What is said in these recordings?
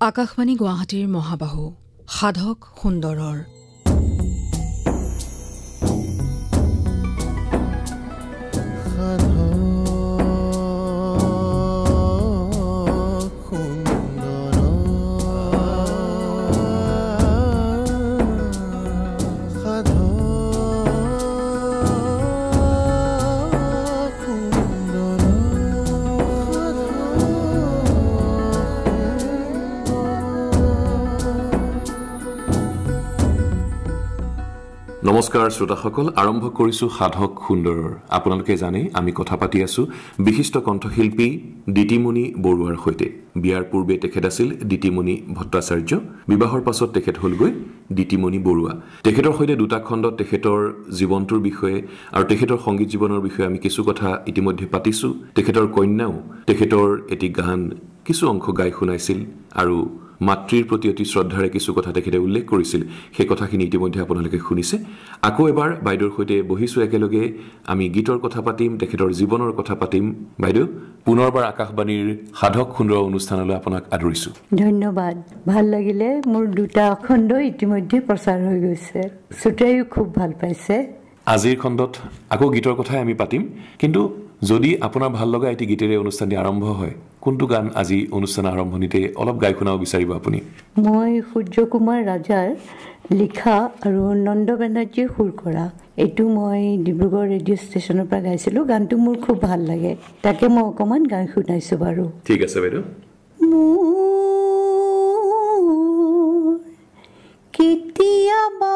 আকাশবাণী গুৱাহাটীৰ মহাবাহু সাধক সুন্দৰৰ নমস্কাৰ শ্ৰোতাসকল, আৰম্ভ কৰিছোঁ সাধক সুন্দৰৰ। আপোনালোকে জানে আমি কথা পাতি আছোঁ বিশিষ্ট কণ্ঠশিল্পী দিতিমণি বৰুৱাৰ সৈতে। বিয়াৰ পূৰ্বে তেখেত আছিল দিতিমণি ভট্টাচাৰ্য, বিবাহৰ পাছত তেখেত হ'লগৈ দিতিমণি বৰুৱা। তেখেতৰ সৈতে দুটা খণ্ডত তেখেতৰ জীৱনটোৰ বিষয়ে আৰু তেখেতৰ সংগীত জীৱনৰ বিষয়ে আমি কিছু কথা ইতিমধ্যে পাতিছোঁ। তেখেতৰ কন্যাও তেখেতৰ এটি গান কিছু অংশ গাই শুনাইছিল আৰু মাতৃৰ প্ৰতি অতি শ্ৰদ্ধাৰে কিছু কথা তেখেতে উল্লেখ কৰিছিল। সেই কথাখিনি ইতিমধ্যে আপোনালোকে শুনিছে। আকৌ এবাৰ বাইদেউৰ সৈতে বহিছোঁ একেলগে, আমি গীতৰ কথা পাতিম, তেখেতৰ জীৱনৰ কথা পাতিম। বাইদেউ, পুনৰবাৰ আকাশবাণীৰ সাধক সুন্দৰ অনুষ্ঠানলৈ আপোনাক আদৰিছোঁ। ধন্যবাদ। ভাল লাগিলে। মোৰ দুটা খণ্ড ইতিমধ্যে প্ৰচাৰ হৈ গৈছে, শ্ৰোতায়ো খুব ভাল পাইছে। আজিৰ খণ্ডত আকৌ গীতৰ কথাই আমি পাতিম, কিন্তু যদি আপোনাৰ ভাল লগা এটি গীতেৰে অনুষ্ঠানটি আৰম্ভ হয়, কোনটো গান আজি অনুষ্ঠানৰ আৰম্ভণিতে অলপ গাই শুনাব বিচাৰিব আপুনি? মই সূৰ্যকুমাৰ ৰাজাৰ লিখা আৰু নন্দ বেনাৰ্জীয়ে সুৰ কৰা, এইটো মই ডিব্ৰুগড় ৰেডিঅ' ষ্টেচনৰ পৰা গাইছিলোঁ। গানটো মোৰ খুব ভাল লাগে, তাকে মই অকণমান গাই শুনাইছোঁ বাৰু। ঠিক আছে বাইদেউ। কেতিয়াবা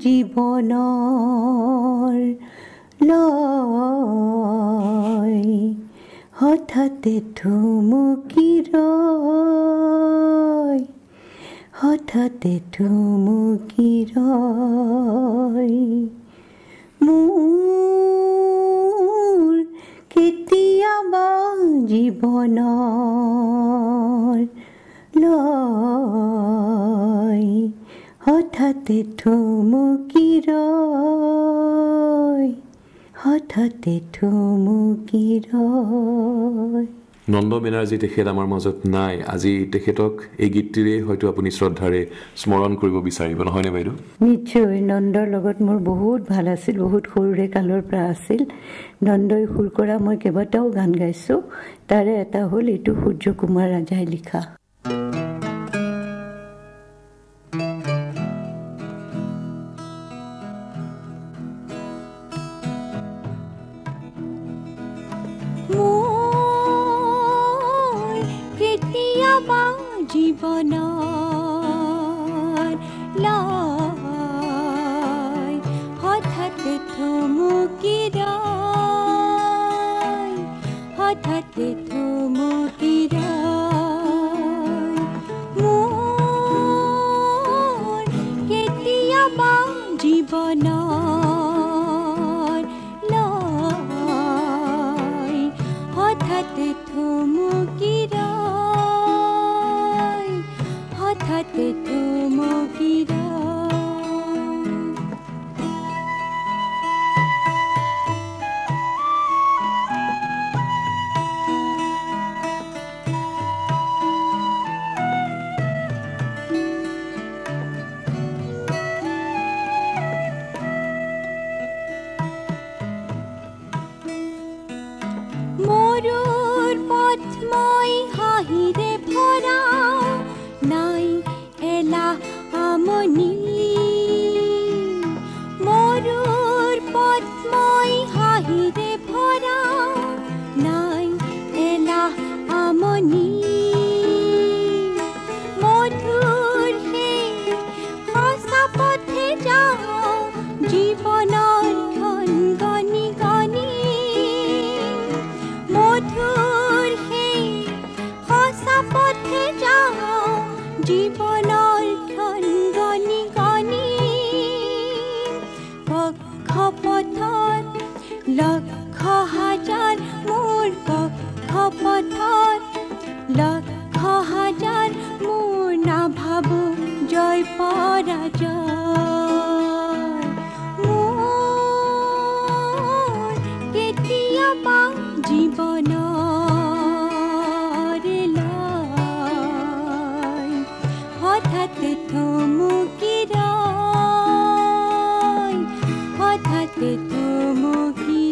জীৱনৰ লয় হঠাতে থুমুকি ৰয়, হঠাতে থুমুকি ৰয় মোৰ কেতিয়াবা জীৱনৰ লয় হঠাতে থুমুকি ৰয়, হঠাতে থুমুকি ৰয়। নন্দ বেনাৰ্জী তেখেত আমাৰ মাজত নাই। আজি তেখেতক এই গীতটিৰে হয়তো আপুনি শ্ৰদ্ধাৰে স্মৰণ কৰিব বিচাৰিব, নহয়নে বাইদেউ? নিশ্চয়। নন্দৰ লগত মোৰ বহুত ভাল আছিল, বহুত সৰুৰে কালৰ পৰা আছিল। নন্দই সুৰ কৰা মই কেইবাটাও গান গাইছোঁ, তাৰে এটা হ'ল এইটো সূৰ্যকুমাৰ ৰাজাই লিখা। জীৱনৰ লয় হঠাতে থুমুকি ৰয়, হঠাতে থুমুকি ৰয় মোৰ কেতিয়াবা জীৱনৰ লয় হঠাতে থুমুকি ৰয়, হঠাতে থুমুকি ৰয়। মৰুৰ পথ মই হাঁহিৰে ভৰা, নাই এলাহ আমনি। মৰুৰ পথ মই হাঁহিৰে ভৰা, নাই এলাহ আমনি। মধুৰ সেই সঁচা পথে যাওঁ, জীৱনৰ ক্ষণ গণি গণি। মধুৰ সেই সঁচা পথে যাওঁ, জীৱনৰ ক্ষণ গণি গণি। কক্ষপথত লক্ষ হাজাৰ মোৰ, কক্ষপথত লক্ষ হাজাৰ মোৰ, নাভাবো জয় পৰাজয় মোৰ কেতিয়াবা জীৱনৰ লয় হঠাৎ থমকি ৰয় হঠাৎ থমকি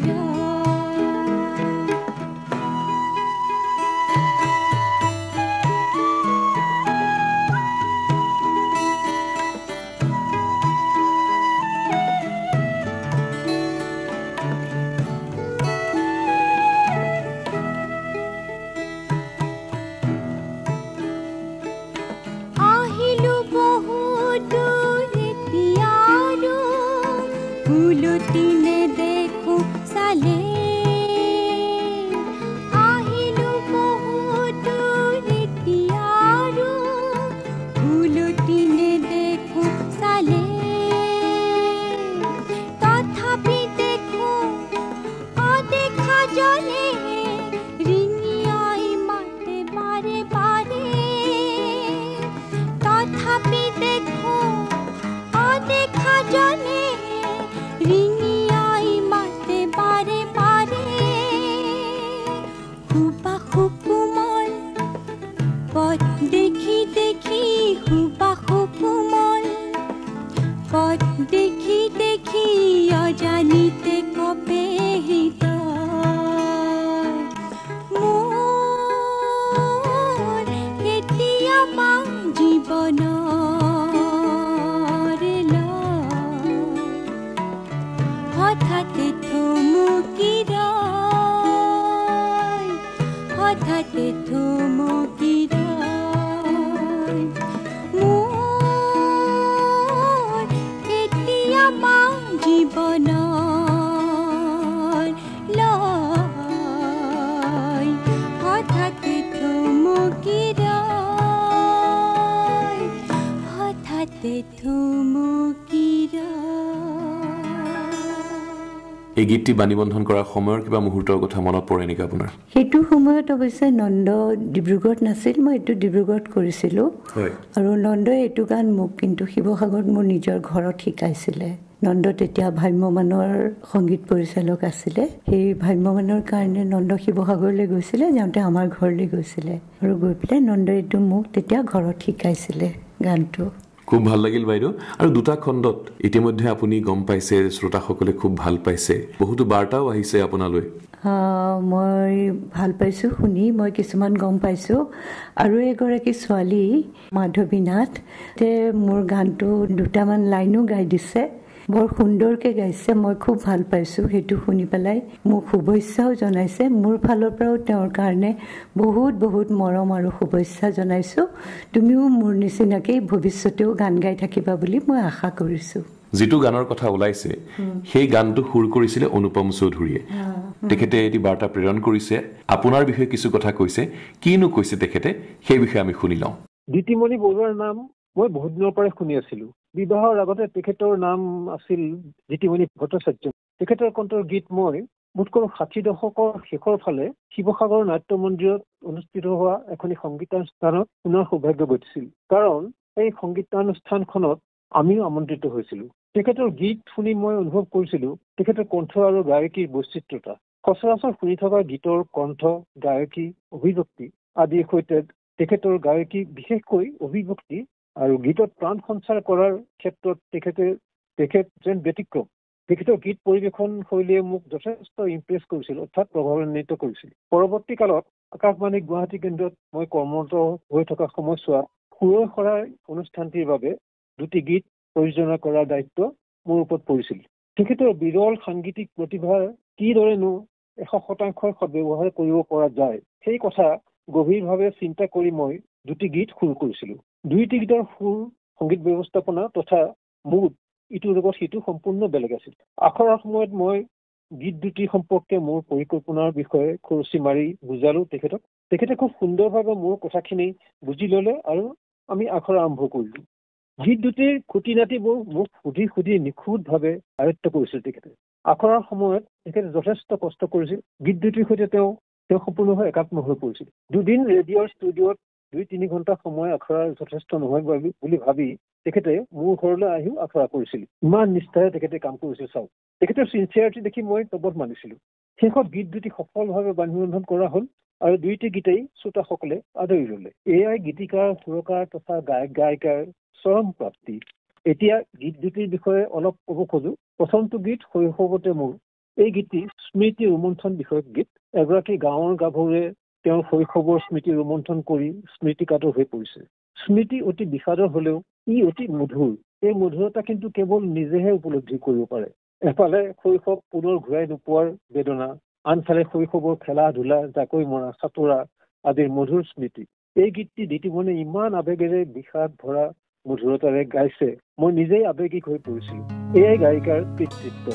উলটিনে দেখো চালে আহিলো বহুত আৰু উলটিনে দেখো চালে তথাপি দেখো অদেখা জলে ৰিঙিয়াই মাতে বাৰে বাৰে তথাপি দেখো অদেখা জলে ৰিঙিয়াই মাতে বাৰে বাৰে সুবাসু কোমল পথ দেখি দেখি সুবাসু কোমল পথ দেখি দেখি অজানিতে কপে হৃদয় মোৰ কেতিয়াবা জীৱনৰ হঠাৎ থমকি ৰয় হঠাৎ থমকি ৰয় মোৰ কেতিয়াবা জীৱনৰ লয় হঠাৎ থমকি ৰয় হঠাৎ থমকি এই গীতটি বাণীবন্ধন কৰাৰ সময়ৰ কিবা মুহূৰ্তৰ কথা মনত পৰে নেকি আপোনাৰ? সেইটো সময়ত অৱশ্যে নন্দ ডিব্ৰুগড়ত নাছিল, মই এইটো ডিব্ৰুগড়ত কৰিছিলোঁ আৰু নন্দই এইটো গান মোক কিন্তু শিৱসাগৰত মোৰ নিজৰ ঘৰত শিকাইছিলে। নন্দ তেতিয়া ভ্ৰাম্যমানৰ সংগীত পৰিচালক আছিলে, সেই ভ্ৰাম্যমানৰ কাৰণে নন্দ শিৱসাগৰলৈ গৈছিলে, যাওঁতে আমাৰ ঘৰলৈ গৈছিলে আৰু গৈ পেলাই নন্দই এইটো মোক তেতিয়া ঘৰত শিকাইছিলে গানটো। খুব ভাল লাগিল বাইদেউ। আৰু দুটা খণ্ডত ইতিমধ্যে আপুনি গম পাইছে, শ্ৰোতাসকলে খুব ভাল পাইছে, বহুতো বাৰ্তাও আহিছে আপোনালৈ। মই ভাল পাইছোঁ শুনি, মই কিছুমান গম পাইছোঁ। আৰু এগৰাকী ছোৱালী মাধৱী নাথ, মোৰ গানটো দুটামান লাইনো গাই দিছে, বৰ সুন্দৰকৈ গাইছে, মই খুব ভাল পাইছোঁ। সেইটো শুনি পেলাই মোক শুভেচ্ছাও জনাইছে, মোৰ ফালৰ পৰাও তেওঁৰ কাৰণে বহুত বহুত মৰম আৰু শুভেচ্ছা জনাইছোঁ। তুমিও মোৰ নিচিনাকৈ ভৱিষ্যতেও গান গাই থাকিবা বুলি মই আশা কৰিছোঁ। যিটো গানৰ কথা ওলাইছে সেই গানটো সুৰ কৰিছিলে অনুপম চৌধুৰীয়ে, তেখেতে এটি বাৰ্তা প্ৰেৰণ কৰিছে, আপোনাৰ বিষয়ে কিছু কথা কৈছে। কিনো কৈছে তেখেতে, সেই বিষয়ে আমি শুনি লওঁ। দিতিমণি বৰুৱাৰ নাম মই বহুত দিনৰ পৰাই শুনি আছিলোঁ। বিবাহৰ আগতে তেখেতৰ নাম আছিল দিতিমণি ভট্টাচাৰ্য। তেখেতৰ কণ্ঠৰ গীত মই বোধকৰো ৬০ দশকৰ শেষৰ ফালে শিৱসাগৰ নাট্য মন্দিৰত অনুষ্ঠিত হোৱা এখনি সংগীতানুষ্ঠানত শুনাৰ সৌভাগ্য ঘটিছিল, কাৰণ এই সংগীতানুষ্ঠানখনত আমিও আমন্ত্ৰিত হৈছিলোঁ। তেখেতৰ গীত শুনি মই অনুভৱ কৰিছিলোঁ তেখেতৰ কণ্ঠ আৰু গায়কীৰ বৈচিত্ৰতা। সচৰাচৰ শুনি থকা গীতৰ কণ্ঠ, গায়কী, অভিব্যক্তি আদিৰ সৈতে তেখেতৰ গায়কী, বিশেষকৈ অভিব্যক্তি আৰু গীতত প্ৰাণ সঞ্চাৰ কৰাৰ ক্ষেত্ৰত তেখেত যেন ব্যতিক্ৰম। তেখেতৰ গীত পৰিৱেশন শৈলীয়ে মোক যথেষ্ট ইমপ্ৰেছ কৰিছিল, অৰ্থাৎ প্ৰভাৱান্বিত কৰিছিল। পৰৱৰ্তী কালত আকাশবাণী গুৱাহাটী কেন্দ্ৰত মই কৰ্মৰত হৈ থকা সময়ছোৱাত সুৰৰ শৰাই অনুষ্ঠানটিৰ বাবে দুটি গীত প্ৰযোজনা কৰাৰ দায়িত্ব মোৰ ওপৰত পৰিছিল। তেখেতৰ বিৰল সাংগীতিক প্ৰতিভাৰ কিদৰেনো 100% সদ্ব্যৱহাৰ কৰিব পৰা যায়, সেই কথা গভীৰভাৱে চিন্তা কৰি মই দুটি গীত সুৰ কৰিছিলোঁ। দুইটি গীতৰ সুৰ, সংগীত ব্যৱস্থাপনা তথা মুড ইটোৰ লগত সিটো সম্পূৰ্ণ বেলেগ আছিল। আখৰাৰ সময়ত মই গীত দুটি সম্পৰ্কে মোৰ পৰিকল্পনাৰ বিষয়ে খৰচি মাৰি বুজালোঁ তেখেতক। তেখেতে খুব সুন্দৰভাৱে মোৰ কথাখিনি বুজি ল'লে আৰু আমি আখৰা আৰম্ভ কৰিলোঁ। গীত দুটিৰ খুটি নাটিবোৰ মোক সুধি সুধি নিখুঁতভাৱে আয়ত্ব কৰিছিল তেখেতে। আখৰাৰ সময়ত তেখেতে যথেষ্ট কষ্ট কৰিছিল। গীত দুটিৰ সৈতে তেওঁ সম্পূৰ্ণভাৱে একাত্ম হৈ পৰিছিল। দুদিন ৰেডিঅ'ৰ ষ্টুডিঅ'ত 2-3 ঘণ্টা সময় আখৰাৰ যথেষ্ট নহয় বুলি ভাবি তেখেতে মোৰ ঘৰলৈ আহিও আখৰা কৰিছিল। ইমান নিষ্ঠাৰে তেখেতে কাম কৰিছিল চাওক। তেখেতৰ চিনচিয়াৰিটি দেখি মই তবত মানিছিলোঁ। শেষত গীত দুটি সফলভাৱে বাণীবন্ধন কৰা হ'ল আৰু দুইটি গীতেই শ্ৰোতাসকলে আদৰি ল'লে। এয়াই গীতিকাৰ, সুৰকাৰ তথা গায়ক গায়িকাৰ চৰম প্ৰাপ্তি। এতিয়া গীত দুটিৰ বিষয়ে অলপ ক'ব খোজো। প্ৰথমটো গীত শৈশৱতে মোৰ। এই গীতটি স্মৃতি ৰোমন্থন বিষয়ক গীত। এগৰাকী গাঁৱৰ গাভৰুৱে তেওঁৰ শৈশৱৰ স্মৃতি ৰোমন্থন কৰি স্মৃতিকাতৰ হৈ পৰিছে। স্মৃতি অতি বিষাদৰ হলেও ই অতি মধুৰ। এই মধুৰতা কিন্তু কেৱল নিজেহে উপলব্ধি কৰিব পাৰে। এফালে শৈশৱ পুনৰ ঘূৰাই নোপোৱাৰ বেদনা, আনফালে শৈশৱৰ খেলা ধূলা, জাকৈ মৰা, সাঁতোৰা আদিৰ মধুৰ স্মৃতি। এই গীতটি দিতিমণি ইমান আৱেগেৰে বিষাদ ভৰা মধুৰতাৰে গাইছে, মই নিজেই আৱেগিক হৈ পৰিছিলো। এয়াই গায়িকাৰ কৃতিত্ব।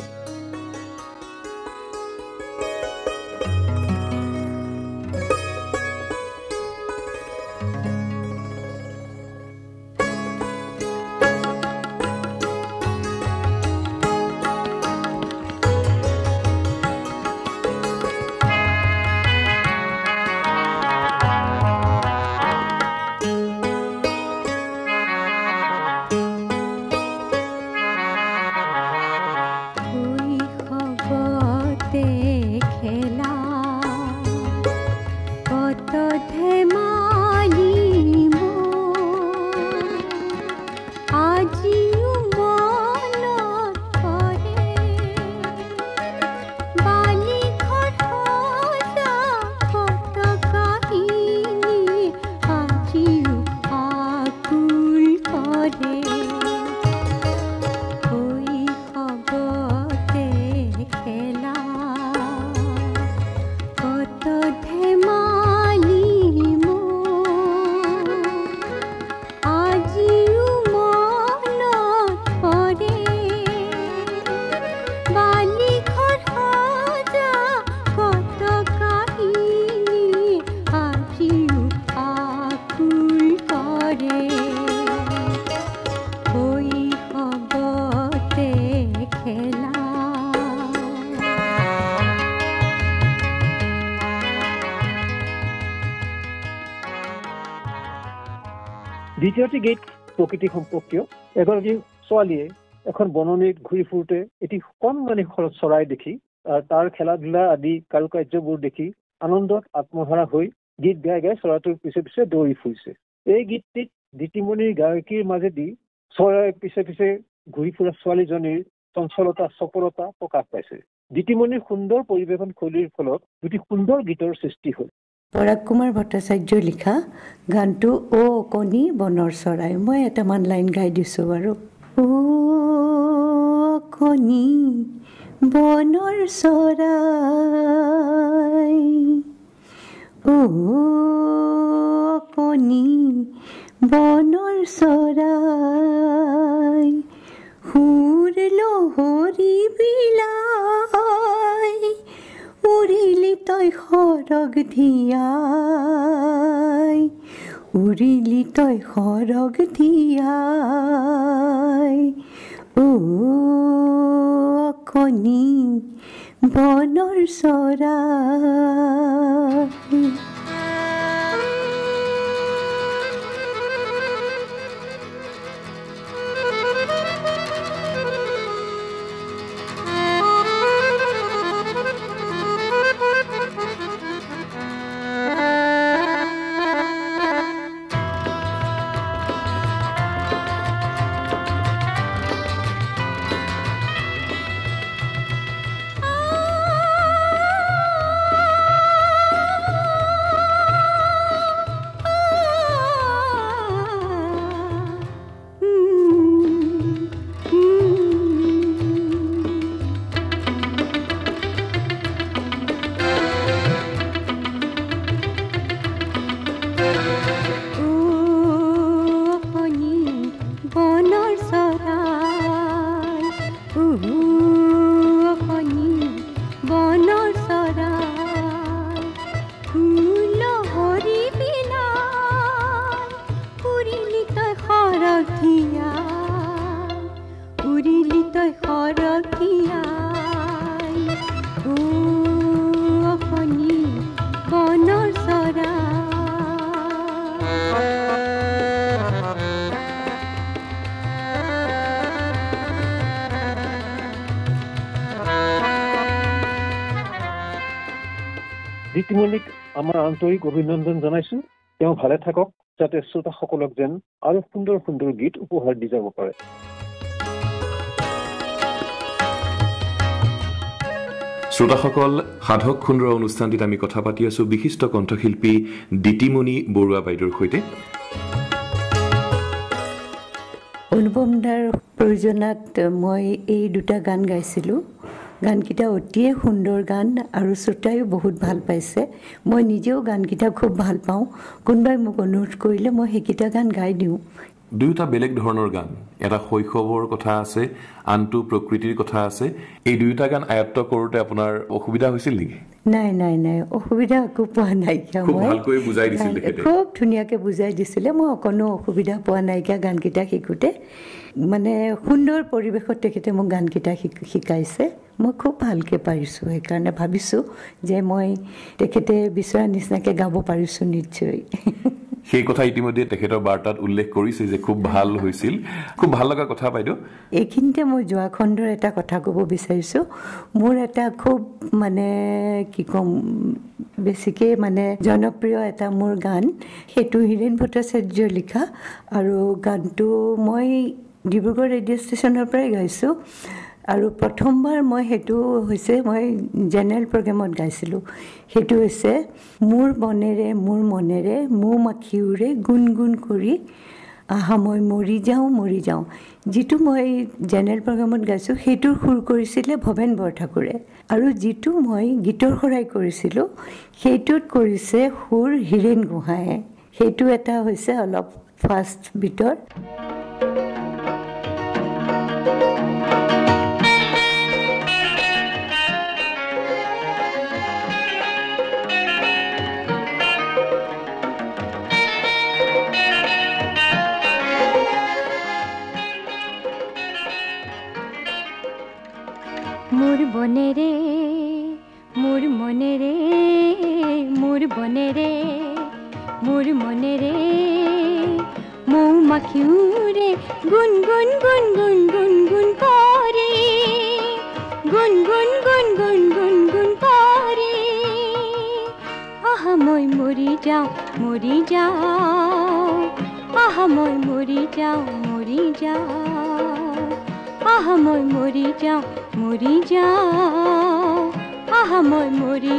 দ্বিতীয়টি গীত প্ৰকৃতি সম্পৰ্কীয়। এগৰাকী ছোৱালীয়ে এখন বননিত ঘূৰি ফুৰোতে এটি কণমানি চৰাই দেখি তাৰ খেলা ধূলা আদি কাৰুকাৰ্যবোৰ দেখি আনন্দত আত্মহাৰা হৈ গীত গাই গাই চৰাইটোৰ পিছে পিছে দৌৰি ফুৰিছে। এই গীতটিত দিতিমণিৰ গায়কীৰ মাজেদি চৰাইৰ পিছে পিছে ঘূৰি ফুৰা ছোৱালীজনীৰ চঞ্চলতা, চপলতা প্ৰকাশ পাইছে। দিতিমণিৰ সুন্দৰ পৰিৱেশন শৈলীৰ ফলত দুটি সুন্দৰ গীতৰ সৃষ্টি হ'ল। পৰাগ কুমাৰ ভট্টাচাৰ্যৰ লিখা গানটো অ কণী বনৰ চৰাই। মই এটামান লাইন গাই দিছোঁ বাৰু। অ কণী বনৰ চৰাই, অ কণী বনৰ চৰাই, সুৰ লহৰী বিলাই, উৰিলি তই সৰগ ধিয়াই, উৰিলি তই সৰগ ধিয়াই, অ কণী বনৰ চৰাই। দিতিমণিক আমাৰ আন্তৰিক অভিনন্দন জনাইছোঁ। তেওঁ ভালে থাকক, যাতে শ্ৰোতাসকলক যেন আৰু সুন্দৰ সুন্দৰ গীত উপহাৰ দি যাব পাৰে। শ্ৰোতাসকল, সাধক সুন্দৰ অনুষ্ঠানটিত আমি কথা পাতি আছোঁ বিশিষ্ট কণ্ঠশিল্পী দিতিমণি বৰুৱা বাইদেউৰ সৈতে। অনুপম দাৰ প্ৰয়োজনত মই এই দুটা গান গাইছিলোঁ। গানকেইটা অতিয়ে সুন্দৰ গান আৰু শ্ৰোতায়ো বহুত ভাল পাইছে। মই নিজেও গানকেইটা খুব ভাল পাওঁ। কোনোবাই মোক অনুৰোধ কৰিলে মই সেইকেইটা গান গাই দিওঁ। দুয়োটা বেলেগ ধৰণৰ গান, এটা শৈশৱৰ কথা আছে, আনটো প্ৰকৃতিৰ কথা আছে। এই দুয়োটা গান আয়ত্ব কৰোঁতে আপোনাৰ অসুবিধা হৈছিল নেকি? নাই নাই নাই, অসুবিধা একো পোৱা নাইকিয়া। খুব ভালকৈ বুজাই দিছিল তেখেতে, খুব ধুনীয়াকৈ বুজাই দিছিলে। মই অকণো অসুবিধা পোৱা নাইকিয়া গানকেইটা শিকোঁতে। মানে সুন্দৰ পৰিৱেশত তেখেতে মোক গানকেইটা শিকাইছে। মই খুব ভালকৈ পাৰিছোঁ, সেইকাৰণে ভাবিছোঁ যে মই তেখেতে বিচৰা নিচিনাকৈ গাব পাৰিছোঁ নিশ্চয়। সেই কথা ইতিমধ্যে তেখেতৰ বাৰ্তাত উল্লেখ কৰিছে যে খুব ভাল হৈছিল। খুব ভাল লগা কথা বাইদেউ। এইখিনিতে মই যোৱা খণ্ডৰ এটা কথা ক'ব বিচাৰিছোঁ। মোৰ এটা খুব মানে কি ক'ম, বেছিকৈ মানে জনপ্ৰিয় এটা মোৰ গান, সেইটো হীৰেণ ভট্টাচাৰ্যই লিখা। আৰু গানটো মই ডিব্ৰুগড় ৰেডিঅ' ষ্টেচনৰ পৰাই গাইছোঁ। আৰু প্ৰথমবাৰ মই সেইটো হৈছে মই জেনেৰেল প্ৰগ্ৰেমত গাইছিলোঁ। সেইটো হৈছে মোৰ মনেৰে মৌ মাখি উৰে গুণ গুণ কৰি আহা মই মৰি যাওঁ। যিটো মই জেনেৰেল প্ৰগ্ৰেমত গাইছোঁ সেইটোৰ সুৰ কৰিছিলে ভৱেন বৰঠাকুৰে। আৰু যিটো মই গীতৰ শৰাই কৰিছিলোঁ সেইটোত কৰিছে সুৰ হীৰেণ গোহাঁয়ে। সেইটো এটা হৈছে অলপ ফাষ্ট বিটৰ। মোর বনেরে মোর মনেরে মোর বনেরে মোর মনেরে মৌমাখি উড়ে গুন গুন গুন গুন গুন গুন করে গুন গুন গুন গুন গুন গুন করে আহা মই মরি যাও আহা মই মরি যাও আহা মই মরি যাও আহা মই মরি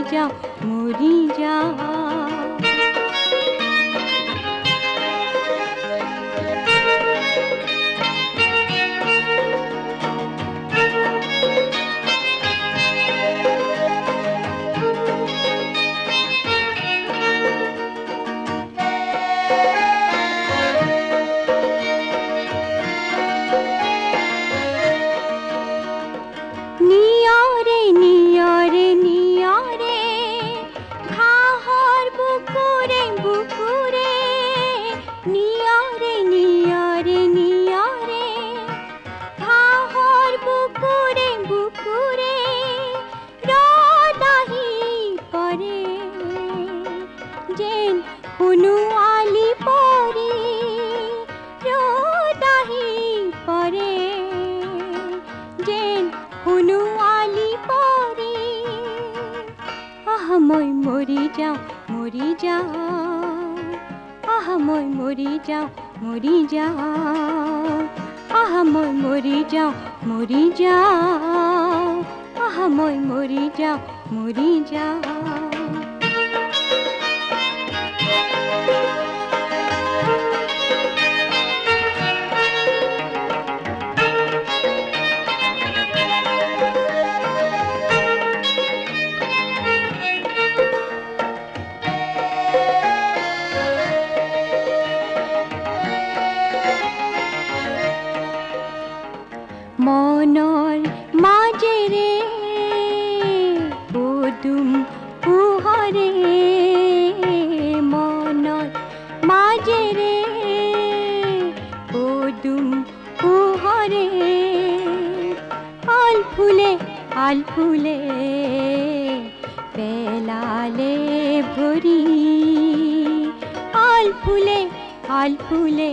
যাও মনৰ মাজেৰে পদুম পোহৰে মনৰ মাজেৰে পদুম পোহৰে আলফুলে পেলালে ভৰি আলফুলে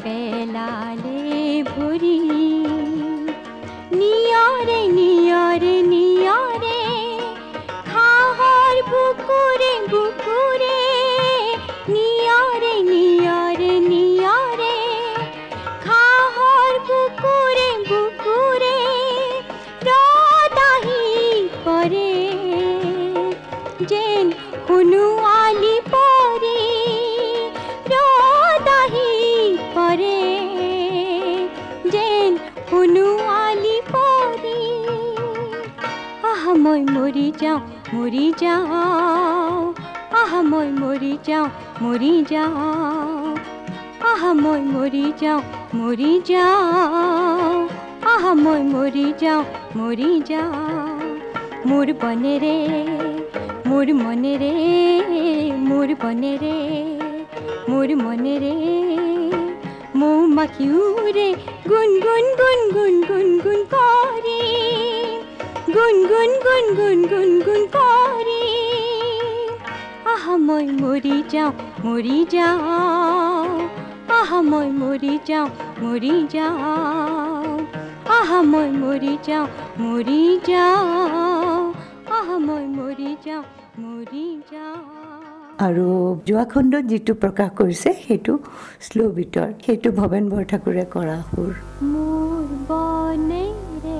পেলালে ভৰি নিয়াৰে ঘাঁহৰ যাওঁ মৰি যাওঁ আহা মই মৰি যাওঁ মৰি যাওঁ আহা মই মৰি যাওঁ মৰি যাওঁ আহা মই মৰি যাওঁ মৰি যাওঁ মোৰ বনেৰে মোৰ মনেৰে মোৰ বনেৰে মোৰ মনেৰে মৌমাখিউৰে গুণ গুণ গুণ গুণ গুণ গুণ কৰে গুণ গুণ গুণ গুণ গুণ গুণ কৰে আহা মই মৰি যাওঁ মৰি যাওঁ আহা মই মৰি যাওঁ মৰি যাওঁ আহা মই মৰি যাওঁ মৰি যাওঁ আহা মই মৰি যাওঁ মৰি যাওঁ আৰু যোৱা খণ্ডত যিটো প্ৰকাশ কৰিছে সেইটো স্লো বিটৰ সেইটো ভৱেন বৰঠাকুৰে কৰা সুৰ মোৰ বনেৰে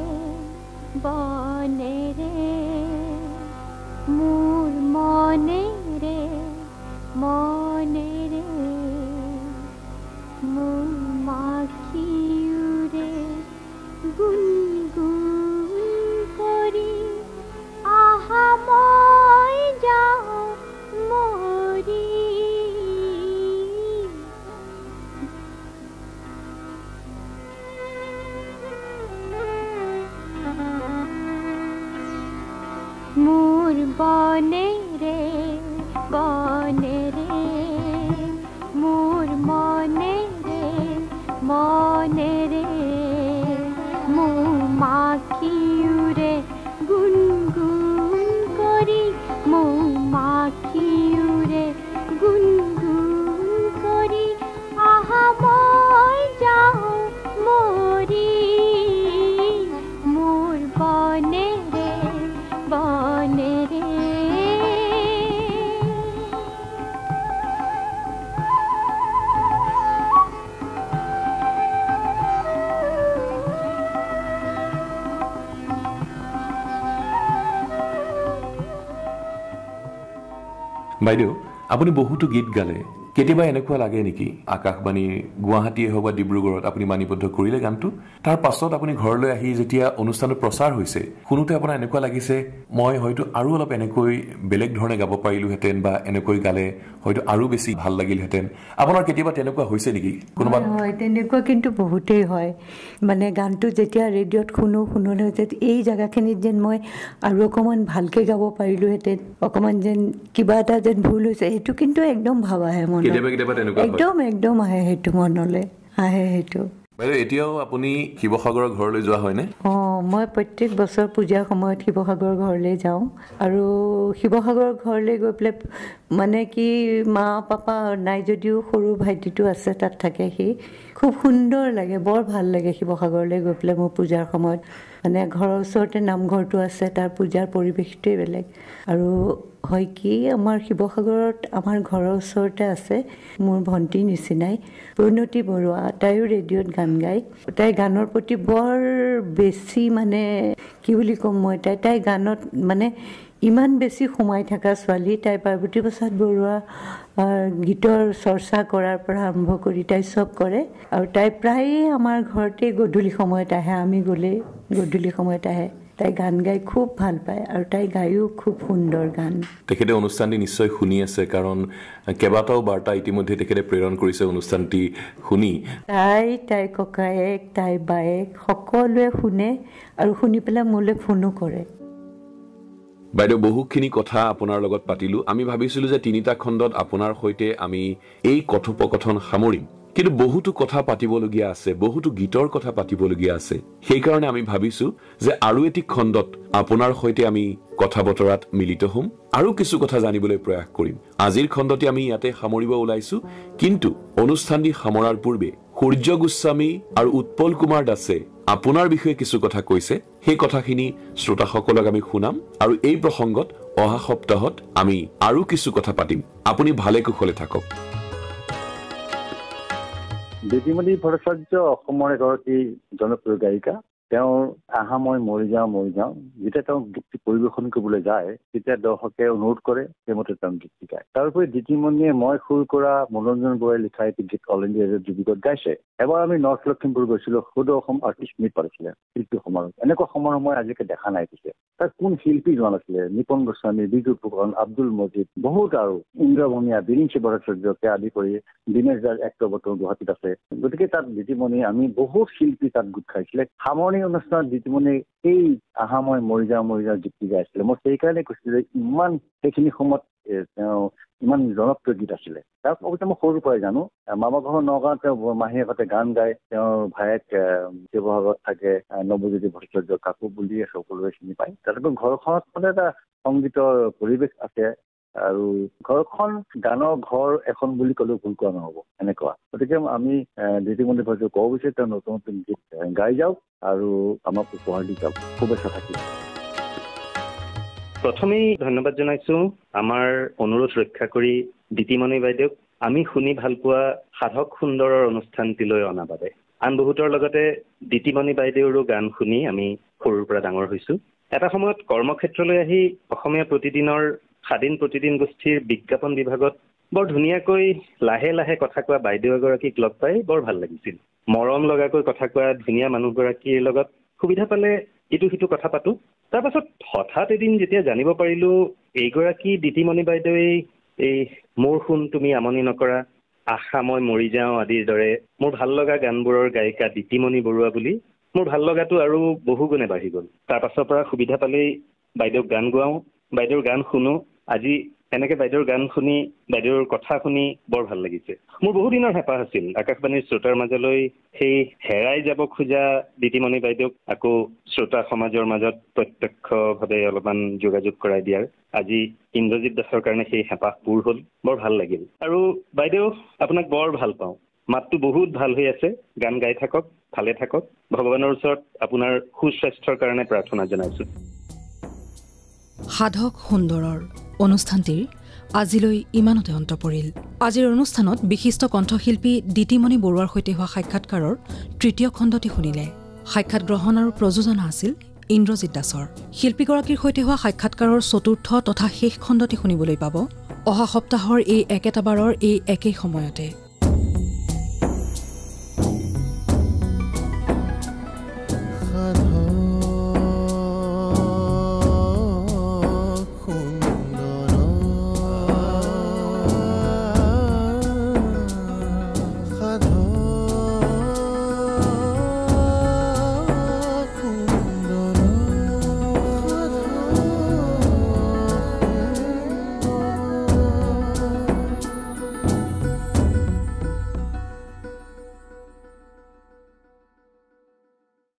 বনেৰে মোৰ মনেৰে মনেৰে মোৰ মাখিউৰে গুণ গুণ কৰি আহা মই যাওঁ মৰি মোৰ বনেৰে বনেৰে মোৰ মনেৰে মনেৰে মোৰ মাখিউৰে গুণ গুণ কৰি মোৰ মাখিউৰে গুণ গুণ কৰি আহা মই যাওঁ মৰি মোৰ বনেৰে বনেৰে বাইদেউ আপুনি বহুতো গীত গালে কেতিয়াবা এনেকুৱা লাগে নেকি আকাশবাণী গুৱাহাটীয়ে হওক বা ডিব্ৰুগড়ত আপুনি মানিবদ্ধ কৰিলে গানটো তাৰ পাছত আপুনি ঘৰলৈ আহি যেতিয়া অনুষ্ঠানটো প্ৰচাৰ হৈছে শুনোতে আপোনাৰ এনেকুৱা লাগিছে মই হয়তো আৰু অলপ এনেকৈ বেলেগ ধৰণে গাব পাৰিলোহেঁতেন বা এনেকৈ গালে হয়তো আৰু বেছি ভাল লাগিলহেঁতেন আপোনাৰ কেতিয়াবা তেনেকুৱা হৈছে নেকি কোনোবা হয় তেনেকুৱা কিন্তু বহুতেই হয় মানে গানটো যেতিয়া ৰেডিঅ'ত শুনোতে এই জেগাখিনিত যেন মই আৰু অকণমান ভালকৈ গাব পাৰিলোহেঁতেন অকণমান যেন কিবা এটা যেন ভুল হৈছে সেইটো কিন্তু একদম ভাব আহে মনত একদম একদম আহে সেইটো মনলৈ আহে সেইটো বাইদেউ এতিয়াও আপুনি শিৱসাগৰৰ ঘৰলৈ যোৱা হয়নে মই প্ৰত্যেক বছৰ পূজাৰ সময়ত শিৱসাগৰৰ ঘৰলৈ যাওঁ আৰু শিৱসাগৰৰ ঘৰলৈ গৈ পেলাই মানে কি মা পাপা নাই যদিও সৰু ভাইটিটো আছে তাত থাকে সি খুব সুন্দৰ লাগে বৰ ভাল লাগে শিৱসাগৰলৈ গৈ পেলাই মোৰ পূজাৰ সময়ত মানে ঘৰৰ ওচৰতে নামঘৰটো আছে তাৰ পূজাৰ পৰিৱেশটোৱেই বেলেগ আৰু হয় কি আমাৰ শিৱসাগৰত আমাৰ ঘৰৰ ওচৰতে আছে মোৰ ভণ্টিৰ নিচিনাই পৰিণতি বৰুৱা তাইও ৰেডিঅ'ত গান গায় তাই গানৰ প্ৰতি বৰ বেছি মানে কি বুলি ক'ম মই তাই গানত মানে ইমান বেছি সোমাই থকা ছোৱালী তাই পাৰ্বতী প্ৰসাদ বৰুৱা গীতৰ চৰ্চা কৰাৰ পৰা আৰম্ভ কৰি তাই চব কৰে আৰু তাই প্ৰায়ে আমাৰ ঘৰতে গধূলি সময়ত আহে আমি গ'লে গধূলি সময়ত আহে তাই গান গাই খুব ভাল পায় আৰু তাই গায়ো খুব সুন্দৰ গান তেখেতে অনুষ্ঠানটি নিশ্চয় শুনি আছে কাৰণ কেইবাটাও বাৰ্তা ইতিমধ্যে তেখেতে প্ৰেৰণ কৰিছে অনুষ্ঠানটি শুনি তাই ককায়েক তাই বায়েক সকলোৱে শুনে আৰু শুনি পেলাই মোলৈ ফোনো কৰে বাইদেউ বহুখিনি কথা আপোনাৰ লগত পাতিলো আমি ভাবিছিলো যে তিনিটা খণ্ডত আপোনাৰ সৈতে আমি এই কথোপকথন সামৰিম কিন্তু বহুতো কথা পাতিবলগীয়া আছে বহুতো গীতৰ কথা পাতিবলগীয়া আছে সেইকাৰণে আমি ভাবিছো যে আৰু এটি খণ্ডত আপোনাৰ সৈতে আমি কথা বতৰাত মিলিত হ'ম আৰু কিছু কথা জানিবলৈ প্ৰয়াস কৰিম আজিৰ খণ্ডতে আমি ইয়াতে সামৰিব ওলাইছো কিন্তু অনুষ্ঠানটি সামৰাৰ পূৰ্বে সূৰ্য গোস্বামী আৰু উৎপল কুমাৰ দাসে আপোনাৰ বিষয়ে কিছু কথা কৈছে সেই কথাখিনি শ্ৰোতাসকলক আমি শুনাম আৰু এই প্ৰসংগত অহা সপ্তাহত আমি আৰু কিছু কথা পাতিম আপুনি ভালে কুশলে থাকক দিদিমণি ভট্টাচাৰ্য অসমৰ এগৰাকী জনপ্ৰিয় গায়িকা তেওঁৰ আহা মই মৰি যাওঁ যেতিয়া তেওঁ গীতটি পৰিৱেশন কৰিবলৈ যায় তেতিয়া দৰ্শকে অনুৰোধ কৰে সেইমতে তেওঁ গীতটি গায়। তাৰোপৰি দিতিমণিয়ে মই সুৰ কৰা মনোৰঞ্জন বৰাই লিখা এটি গীত অল ইণ্ডিয়া ৰেডিঅ' ডিব্ৰুগড়ত গাইছে। এবাৰ আমি নৰ্থ লখিমপুৰ গৈছিলোঁ, সদৌ অসম আৰ্টিষ্ট মিট পাতিছিলে শিল্পী সমাৰোহ। এনেকুৱা সমাৰোহ মই আজিলৈকে দেখা নাই পিছে। তাত কোন শিল্পী যোৱা নাছিলে? নিপন গোস্বামী, বিজু ফুকন, আব্দুল মজিদ, বহুত আৰু ইন্দ্ৰ ভূঞা, বিৰিঞ্চি ভট্টাচাৰ্যকে আদি কৰি দীনেশ দাস এক্টৰ বৰ্তমান গুৱাহাটীত আছে। গতিকে তাত দিতিমণি আমি বহুত শিল্পী তাত গোট খাইছিলে। সামৰণি অনুষ্ঠানত দিতিমণি এই আহা মই মৰি যাওঁ গীতটি গাইছিলে। মই সেইকাৰণে কৈছিলোঁ যে ইমান সেইখিনি সময়ত তেওঁ ইমান জনপ্ৰিয় গীত আছিলে। তাৰ অৱশ্যে মই সৰুৰ পৰাই জানো। মামা ঘৰ নগাঁৱত তেওঁ মাহীৰ আগতে গান গায়। তেওঁৰ ভায়েক শিৱসাগৰত থাকে, নৱজ্যোতি ভট্টাচাৰ্য কাকু বুলিয়ে সকলোৱে চিনি পায়। তাতকৈ ঘৰখনত মানে এটা সংগীতৰ পৰিৱেশ আছে আৰু ঘৰখন গানৰ ঘৰ এখন বুলি ক'লেও ভুল কোৱা নহ'ব এনেকুৱা। গতিকে আমি দিতিমণি ভট্টাচাৰ্যক ক'ব বিচাৰোঁ তেওঁ নতুন নতুন গীত গাই যাওক আৰু আমাক উপহাৰ দি যাওক। শুভেচ্ছা থাকিল। প্ৰথমেই ধন্যবাদ জনাইছোঁ আমাৰ অনুৰোধ ৰক্ষা কৰি দিতিমণি বাইদেউক আমি শুনি ভাল পোৱা সাধক সুন্দৰৰ অনুষ্ঠানটিলৈ অনা বাবে। আন বহুতৰ লগতে দিতিমণি বাইদেউৰো গান শুনি আমি সৰুৰ পৰা ডাঙৰ হৈছোঁ। এটা সময়ত কৰ্মক্ষেত্ৰলৈ আহি অসমীয়া প্ৰতিদিনৰ স্বাধীন প্ৰতিদিন গোষ্ঠীৰ বিজ্ঞাপন বিভাগত বৰ ধুনীয়াকৈ লাহে লাহে কথা কোৱা বাইদেউ এগৰাকীক লগ পাই বৰ ভাল লাগিছিল। মৰম লগাকৈ কথা কোৱা ধুনীয়া মানুহগৰাকীৰ লগত সুবিধা পালে ইটো সিটো কথা পাতোঁ। তাৰপাছত হঠাৎ এদিন যেতিয়া জানিব পাৰিলোঁ এইগৰাকী দিতিমণি বাইদেৱে এই মোৰ শুন তুমি আমনি নকৰা, আশা মই মৰি যাওঁ আদিৰ দৰে মোৰ ভাল লগা গানবোৰৰ গায়িকা দিতিমণি বৰুৱা বুলি মোৰ ভাল লগাটো আৰু বহু গুণে বাঢ়ি গ'ল। তাৰ পাছৰ পৰা সুবিধা পালেই বাইদেউক গান গোৱাওঁ, বাইদেউৰ গান শুনো। আজি এনেকৈ বাইদেউৰ গান শুনি বাইদেউৰ কথা শুনি বৰ ভাল লাগিছে। মোৰ বহুদিনৰ হেঁপাহ আছিল আকাশবাণীৰ শ্ৰোতাৰ মাজলৈ সেই হেৰাই যাব খোজা দিতিমণি বাইদেউক আকৌ শ্ৰোতা সমাজৰ মাজত প্ৰত্যক্ষভাৱে অলপমান যোগাযোগ কৰাই দিয়াৰ। আজি ইন্দ্ৰজিৎ দাসৰ কাৰণে সেই হেঁপাহ পূৰ হ'ল। বৰ ভাল লাগিল। আৰু বাইদেউ আপোনাক বৰ ভাল পাওঁ। মাতটো বহুত ভাল হৈ আছে। গান গাই থাকক, ভালে থাকক। ভগৱানৰ ওচৰত আপোনাৰ সুস্বাস্থ্যৰ কাৰণে প্ৰাৰ্থনা জনাইছোঁ। সাধক সুন্দৰৰ অনুষ্ঠানটিৰ আজিলৈ ইমানতে অন্ত পৰিল। আজিৰ অনুষ্ঠানত বিশিষ্ট কণ্ঠশিল্পী দিতিমণি বৰুৱাৰ সৈতে হোৱা সাক্ষাৎকাৰৰ তৃতীয় খণ্ডটি শুনিলে। সাক্ষাৎ গ্ৰহণ আৰু প্ৰযোজনা আছিল ইন্দ্ৰজিৎ দাসৰ। শিল্পীগৰাকীৰ সৈতে হোৱা সাক্ষাৎকাৰৰ চতুৰ্থ তথা শেষ খণ্ডটি শুনিবলৈ পাব অহা সপ্তাহৰ এই একেটা বাৰৰ এই একেই সময়তে।